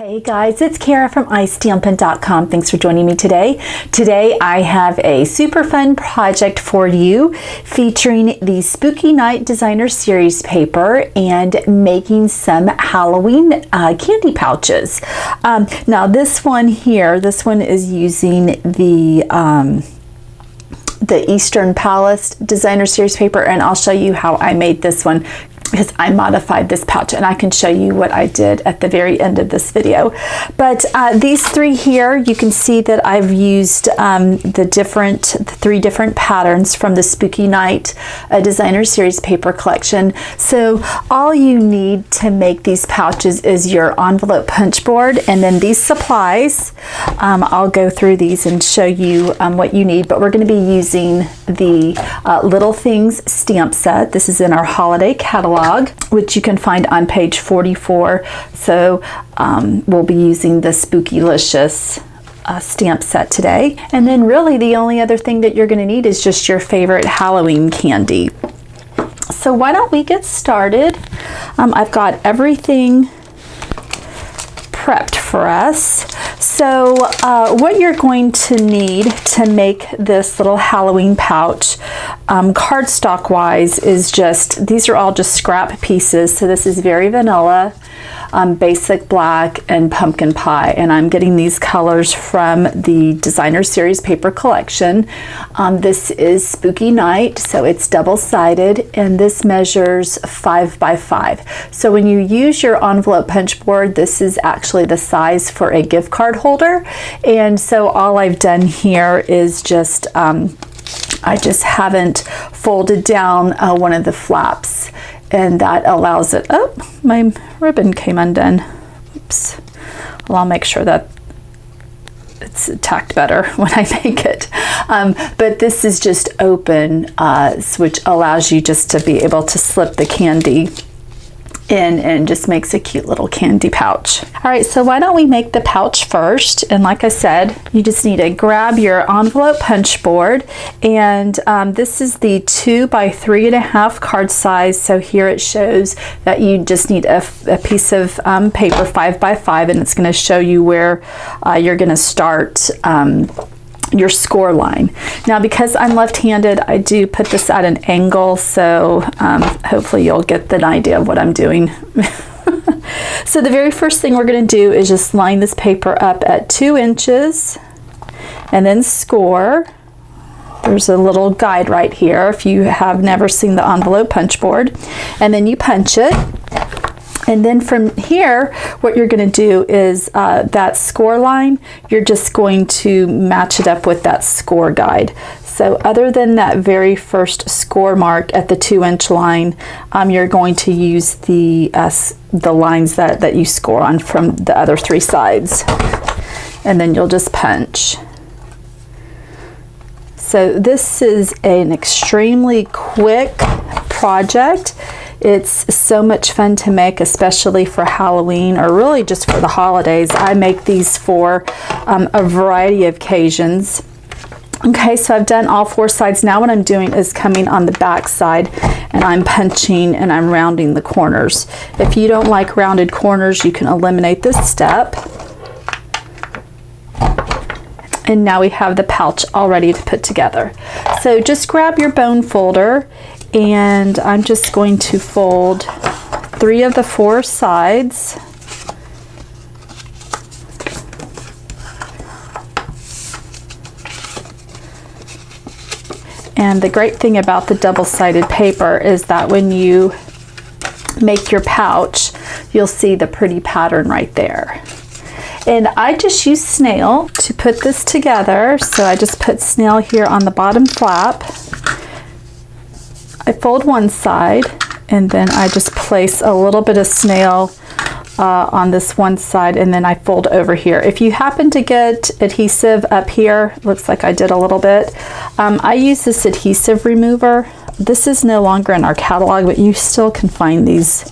Hey guys, it's Kara from iStampin.com. Thanks for joining me today. Today I have a super fun project for you featuring the Spooky Night Designer Series paper and making some Halloween candy pouches. Now this one here, this one is using the Eastern Palace Designer Series paper, and I'll show you how I made this one because I modified this pouch, and I can show you what I did at the very end of this video. But these three here, you can see that I've used the three different patterns from the Spooky Night Designer Series paper collection. So all you need to make these pouches is your envelope punch board, and then these supplies. I'll go through these and show you what you need, but we're going to be using the Little Things stamp set. This is in our holiday catalog, which you can find on page 44. So we'll be using the Spookylicious stamp set today. And then really the only other thing that you're going to need is just your favorite Halloween candy. So why don't we get started? I've got everything prepped for us. So what you're going to need to make this little Halloween pouch cardstock wise is just, these are all just scrap pieces. So this is very vanilla, basic black, and pumpkin pie, and I'm getting these colors from the Designer Series paper collection. This is Spooky Night, so it's double-sided, and this measures 5 by 5. So when you use your envelope punch board, this is actually the size for a gift card holder. And so all I've done here is just I just haven't folded down one of the flaps, and that allows it. Oh, my ribbon came undone. Oops. Well, I'll make sure that it's tacked better when I make it. But this is just open, which allows you just to be able to slip the candy in and just makes a cute little candy pouch. All right, so why don't we make the pouch first? And like I said, you just need to grab your envelope punch board, and this is the 2 by 3.5 card size. So here it shows that you just need a piece of paper 5 by 5, and it's going to show you where you're going to start your score line. Now because I'm left-handed, I do put this at an angle, so hopefully you'll get the idea of what I'm doing. So the very first thing we're going to do is just line this paper up at 2 inches and then score. There's a little guide right here if you have never seen the envelope punch board, and then you punch it. And then from here, what you're going to do is that score line, you're just going to match it up with that score guide. So other than that very first score mark at the 2-inch line, you're going to use the lines that you score on from the other 3 sides. And then you'll just punch. So this is an extremely quick project. It's so much fun to make, especially for Halloween or really just for the holidays. I make these for a variety of occasions. Okay, so I've done all 4 sides. Now what I'm doing is coming on the back side, and I'm punching and I'm rounding the corners. If you don't like rounded corners, you can eliminate this step. And now we have the pouch all ready to put together. So just grab your bone folder, and I'm just going to fold 3 of the 4 sides. And the great thing about the double-sided paper is that when you make your pouch, you'll see the pretty pattern right there. And I just use Snail to put this together. So I just put Snail here on the bottom flap. I fold one side, and then I just place a little bit of Snail on this one side, and then I fold over here. If you happen to get adhesive up here, looks like I did a little bit, I use this adhesive remover. This is no longer in our catalog, but you still can find these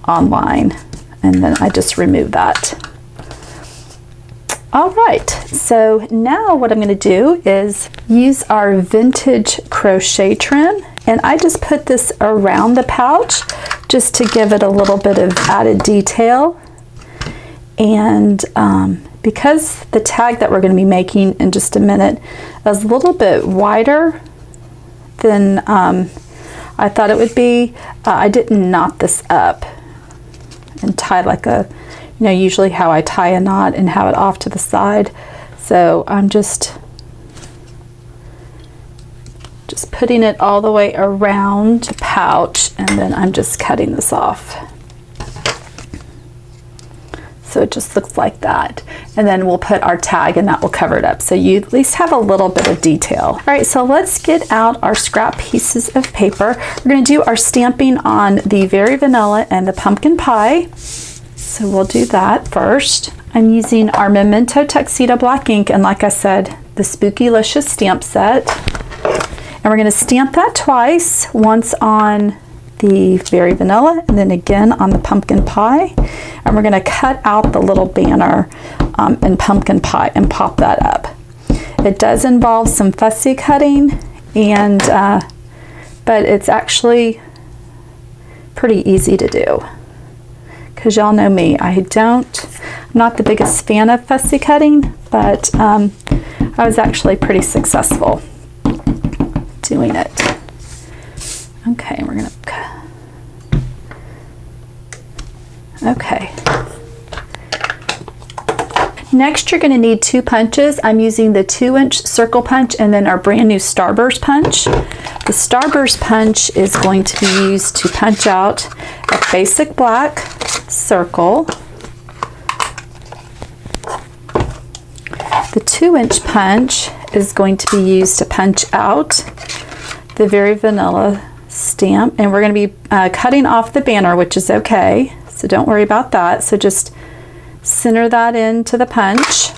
online. And then I just remove that. All right, so now what I'm going to do is use our vintage crochet trim, and I just put this around the pouch just to give it a little bit of added detail. And because the tag that we're going to be making in just a minute is a little bit wider than I thought it would be, I didn't knot this up and tie like a, you know, usually how I tie a knot and have it off to the side. So I'm just putting it all the way around the pouch, and then I'm just cutting this off. So it just looks like that. And then we'll put our tag and that will cover it up. So you at least have a little bit of detail. All right, so let's get out our scrap pieces of paper. We're gonna do our stamping on the Very Vanilla and the Pumpkin Pie. So we'll do that first. I'm using our Memento Tuxedo black ink, and like I said, the Spookylicious stamp set. And we're gonna stamp that twice, once on the Very Vanilla and then again on the Pumpkin Pie. And we're gonna cut out the little banner in Pumpkin Pie and pop that up. It does involve some fussy cutting, and but it's actually pretty easy to do. Because y'all know me, I'm not the biggest fan of fussy cutting, but I was actually pretty successful doing it. Okay, we're gonna, okay. Next, you're gonna need 2 punches. I'm using the 2-inch circle punch and then our brand new Starburst punch. The Starburst punch is going to be used to punch out a basic black circle. The 2-inch punch is going to be used to punch out the Very Vanilla stamp, and we're going to be cutting off the banner, which is okay, so don't worry about that. So just center that into the punch,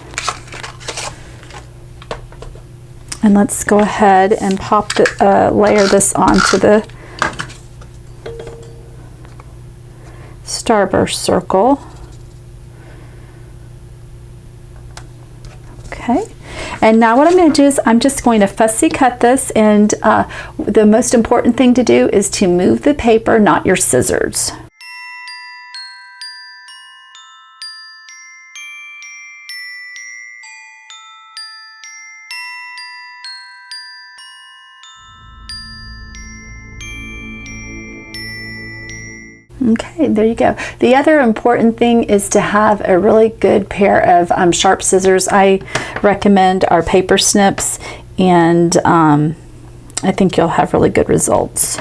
and let's go ahead and pop the layer this onto the Starburst circle. Okay, and now what I'm going to do is I'm just going to fussy cut this, and the most important thing to do is to move the paper, not your scissors. Okay, there you go. The other important thing is to have a really good pair of sharp scissors. I recommend our paper snips, and I think you'll have really good results.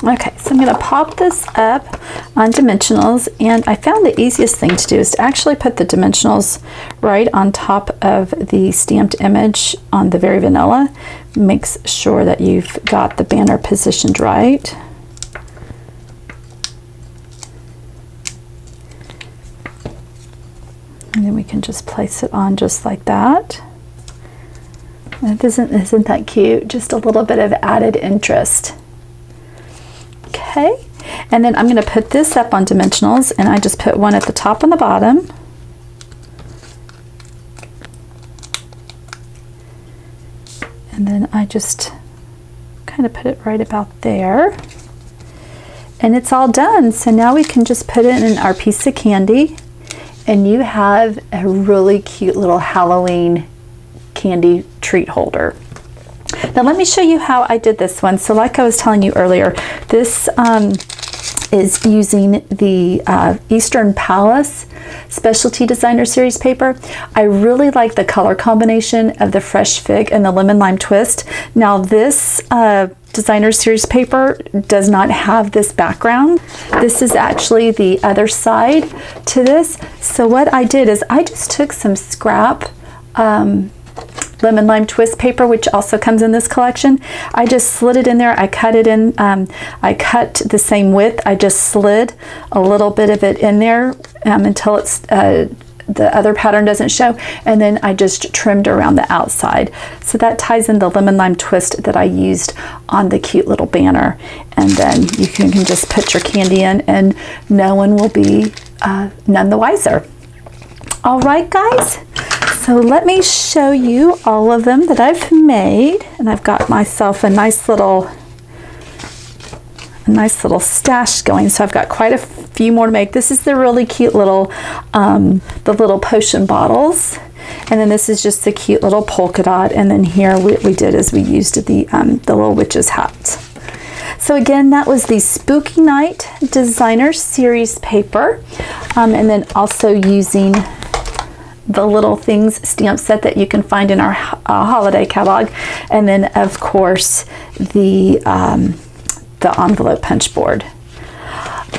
Okay, so I'm going to pop this up on Dimensionals, and I found the easiest thing to do is to actually put the Dimensionals right on top of the stamped image on the Very Vanilla. Makes sure that you've got the banner positioned right. And then we can just place it on just like that. And isn't that cute? Just a little bit of added interest. Okay, and then I'm going to put this up on Dimensionals, and I just put one at the top and the bottom. And then I just kind of put it right about there. And it's all done. So now we can just put it in our piece of candy, and you have a really cute little Halloween candy treat holder. Now let me show you how I did this one. So like I was telling you earlier, this is using the Eastern Palace Specialty Designer Series paper. I really like the color combination of the Fresh Fig and the Lemon Lime Twist. Now this Designer Series paper does not have this background. This is actually the other side to this. So what I did is I just took some scrap Lemon Lime Twist paper, which also comes in this collection. I just slid it in there. I cut it in. I cut the same width. I just slid a little bit of it in there until it's the other pattern doesn't show, and then I just trimmed around the outside. So that ties in the Lemon Lime Twist that I used on the cute little banner. And then you can just put your candy in, and no one will be none the wiser. All right, guys. So let me show you all of them that I've made, and I've got myself a nice little a nice little stash going. So I've got quite a few more to make. This is the really cute little, the little potion bottles. And then this is just the cute little polka dot. And then here what we did is we used the little witch's hat. So again, that was the Spooky Night Designer Series paper. And then also using the Little Things stamp set that you can find in our holiday catalog. And then of course the envelope punch board.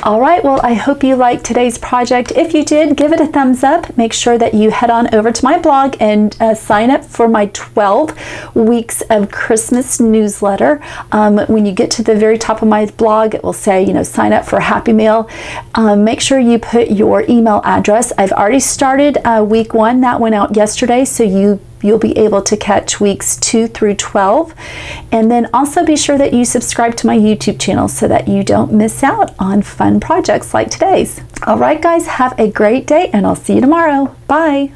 All right, well, I hope you liked today's project. If you did, give it a thumbs up. Make sure that you head on over to my blog and sign up for my 12 weeks of Christmas newsletter. When you get to the very top of my blog, it will say, you know, sign up for Happy Mail. Make sure you put your email address. I've already started week 1. That went out yesterday, so you'll be able to catch weeks 2 through 12. And then also be sure that you subscribe to my YouTube channel so that you don't miss out on fun projects like today's. All right, guys, have a great day, and I'll see you tomorrow. Bye.